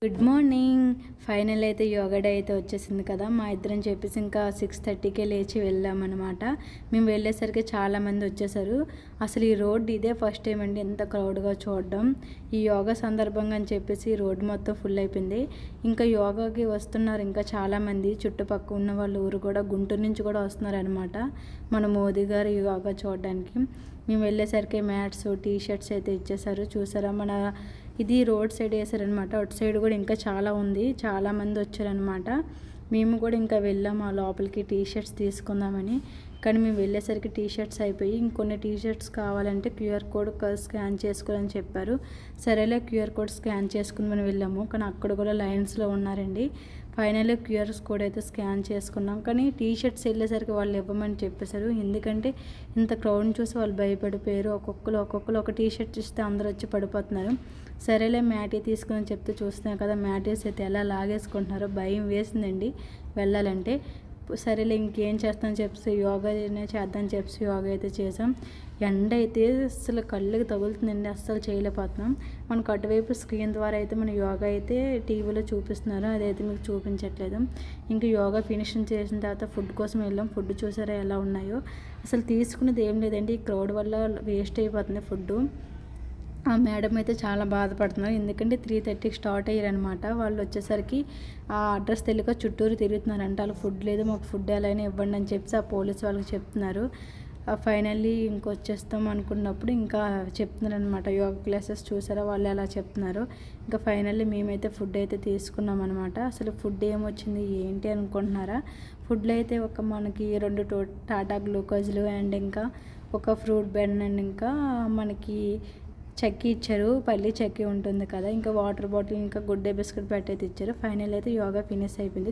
Good morning. Final అయితే yoga day అయితే వచ్చేసింది కదా. మా ఇద్దరం చెప్పేసి ఇంకా 6:30కే లేచి వెళ్ళామన్నమాట. మేము వెళ్ళేసరికి చాలామంది వచ్చేసారు. అసలు ఈ రోడ్ ఇదే ఫస్ట్ టైం అండి ఎంత క్రౌడ్గా చూడడం. ఈ యోగా సందర్భంగా అని చెప్పేసి రోడ్ మొత్తం ఫుల్ అయిపోయింది. ఇంకా యోగాకి వస్తున్నారు ఇంకా చాలామంది, చుట్టుపక్కల ఉన్న వాళ్ళ ఊరు కూడా గుంటూరు నుంచి కూడా వస్తున్నారు అనమాట మన మోదీ గారు యోగా చూడడానికి. మేము వెళ్ళేసరికి మ్యాట్స్, టీ షర్ట్స్ అయితే ఇచ్చేసారు. చూసారా, మన ఇది రోడ్ సైడ్ వేసారనమాట. అటు సైడ్ కూడా ఇంకా చాలా ఉంది, చాలామంది వచ్చారనమాట. మేము కూడా ఇంకా వెళ్ళాము ఆ లోపలికి టీ షర్ట్స్ తీసుకుందామని. కానీ మేము వెళ్ళేసరికి టీ షర్ట్స్ అయిపోయి ఇంకొన్ని టీ షర్ట్స్ కావాలంటే క్యూఆర్ కోడ్ స్కాన్ చేసుకోవాలని చెప్పారు. సరేలే క్యూఆర్ కోడ్ స్కాన్ చేసుకుని మనం వెళ్ళాము. కానీ అక్కడ కూడా లైన్స్లో ఉన్నారండి. ఫైనల్లీ క్యూఆర్ కోడ్ అయితే స్కాన్ చేసుకున్నాం. కానీ టీ షర్ట్స్ వెళ్ళేసరికి వాళ్ళు ఇవ్వమని చెప్పేశారు. ఎందుకంటే ఇంత క్రౌడ్ని చూసి వాళ్ళు భయపడిపోయారు. ఒక్కొక్కరు ఒక టీ షర్ట్ ఇస్తే అందరూ వచ్చి పడిపోతున్నారు. సరేలే మ్యాటీ తీసుకుని చెప్తే చూస్తున్నాను కదా, మ్యాటీస్ అయితే ఎలా లాగేసుకుంటున్నారో భయం వేసిందండి వెళ్ళాలంటే. సరేలే ఇంకేం చేస్తామని చెప్పి యోగా చేద్దామని చెప్పి యోగా అయితే చేసాం. ఎండ అయితే అసలు కళ్ళకి తగులుతుందండి, అస్సలు చేయలేకపోతున్నాం. మనకు అటువైపు స్క్రీన్ ద్వారా అయితే మన యోగా అయితే టీవీలో చూపిస్తున్నారు, అదైతే మీకు చూపించట్లేదు. ఇంకా యోగా ఫినిషింగ్ చేసిన తర్వాత ఫుడ్ కోసం వెళ్ళాం. ఫుడ్ చూసారా ఎలా ఉన్నాయో. అసలు తీసుకునేది ఏం లేదండి, ఈ క్రౌడ్ వల్ల వేస్ట్ అయిపోతుంది ఫుడ్. ఆ మేడం అయితే చాలా బాధపడుతున్నారు, ఎందుకంటే 3:30కి స్టార్ట్ అయ్యారనమాట. వాళ్ళు వచ్చేసరికి ఆ అడ్రస్ తెలియక చుట్టూరు తిరుగుతున్నారంట. వాళ్ళు ఫుడ్ లేదు, మాకు ఫుడ్ ఎలా అయినా ఇవ్వండి అని చెప్పి ఆ పోలీస్ వాళ్ళకి చెప్తున్నారు. ఫైనల్లీ ఇంకొచ్చేస్తాం అనుకున్నప్పుడు ఇంకా చెప్తున్నారు అనమాట. యోగా క్లాసెస్ చూసారా వాళ్ళు ఎలా చెప్తున్నారు. ఇంకా ఫైనల్లీ మేమైతే ఫుడ్ అయితే తీసుకున్నాం అనమాట. అసలు ఫుడ్ ఏమొచ్చింది ఏంటి అనుకుంటున్నారా. ఫుడ్లో అయితే ఒక మనకి 2 టాటా గ్లూకోజ్లు అండ్ ఇంకా ఒక ఫ్రూట్ బెన్ అండ్ ఇంకా మనకి చెక్కీ ఇచ్చారు, పల్లి చెక్కీ ఉంటుంది కదా, ఇంకా వాటర్ బాటిల్, ఇంకా గుడ్ డే బిస్కెట్ పెట్టయితే ఇచ్చారు. ఫైనల్ అయితే యోగా ఫినిష్ అయిపోయింది.